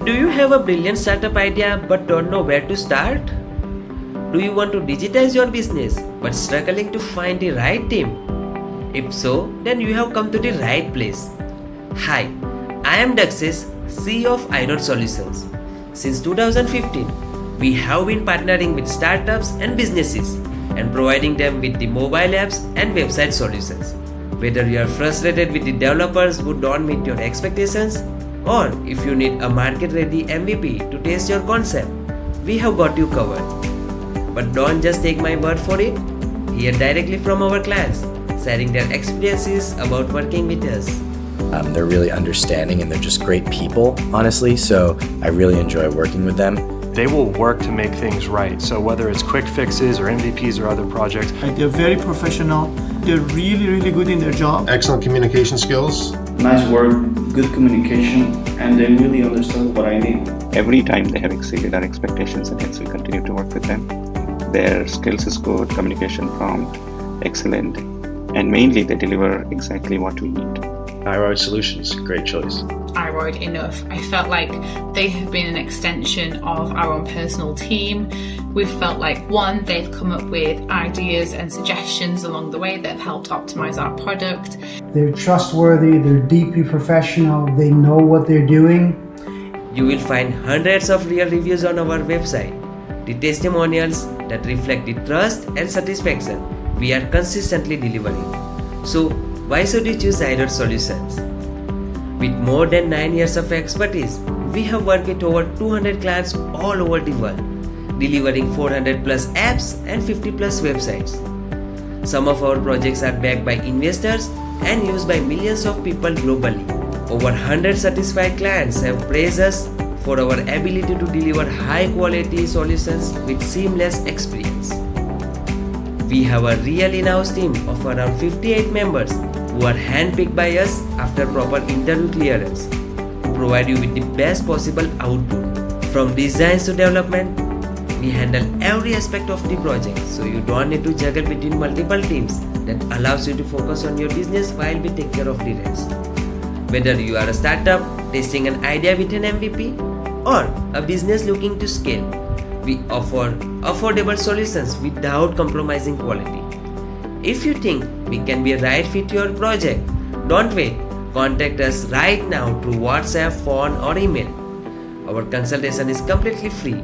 Do you have a brilliant startup idea but don't know where to start? Do you want to digitize your business but struggling to find the right team? If so, then you have come to the right place. Hi, I am 𝐒𝐲 CEO of iRoid Solutions. Since 2015, we have been partnering with startups and businesses and providing them with the mobile apps and website solutions. Whether you are frustrated with the developers who don't meet your expectations, or if you need a market-ready MVP to test your concept, we have got you covered. But don't just take my word for it. Hear directly from our clients, sharing their experiences about working with us. They're really understanding and they're just great people, honestly, so I really enjoy working with them. They will work to make things right. So whether it's quick fixes or MVPs or other projects. They're very professional. They're really good in their job. Excellent communication skills. Nice work, good communication, and they really understand what I need. Every time they have exceeded our expectations, and hence we continue to work with them. Their skills is good, communication prompt, excellent, and mainly they deliver exactly what we need. iRoid Solutions, great choice. iRoid enough. I felt like they have been an extension of our own personal team. We've felt like, one, they've come up with ideas and suggestions along the way that have helped optimize our product. They're trustworthy, they're deeply professional, they know what they're doing. You will find hundreds of real reviews on our website, the testimonials that reflect the trust and satisfaction we are consistently delivering. So, why should you choose iRoid Solutions? With more than 9 years of expertise, we have worked with over 200 clients all over the world, delivering 400 plus apps and 50 plus websites. Some of our projects are backed by investors and used by millions of people globally. Over 100 satisfied clients have praised us for our ability to deliver high quality solutions with seamless experience. We have a real in-house team of around 58 members who are handpicked by us after proper interview clearance to provide you with the best possible output. From designs to development, we handle every aspect of the project, so you don't need to juggle between multiple teams. That allows you to focus on your business while we take care of the rest. Whether you are a startup testing an idea with an MVP or a business looking to scale, we offer affordable solutions without compromising quality. If you think we can be a right fit to your project, don't wait. Contact us right now through WhatsApp, phone or email. Our consultation is completely free.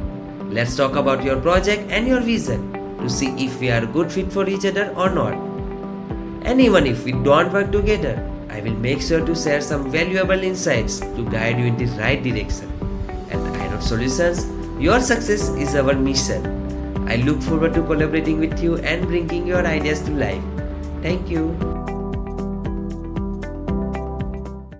Let's talk about your project and your vision to see if we are a good fit for each other or not. And even if we don't work together, I will make sure to share some valuable insights to guide you in the right direction. At iRoid Solutions, your success is our mission. I look forward to collaborating with you and bringing your ideas to life. Thank you.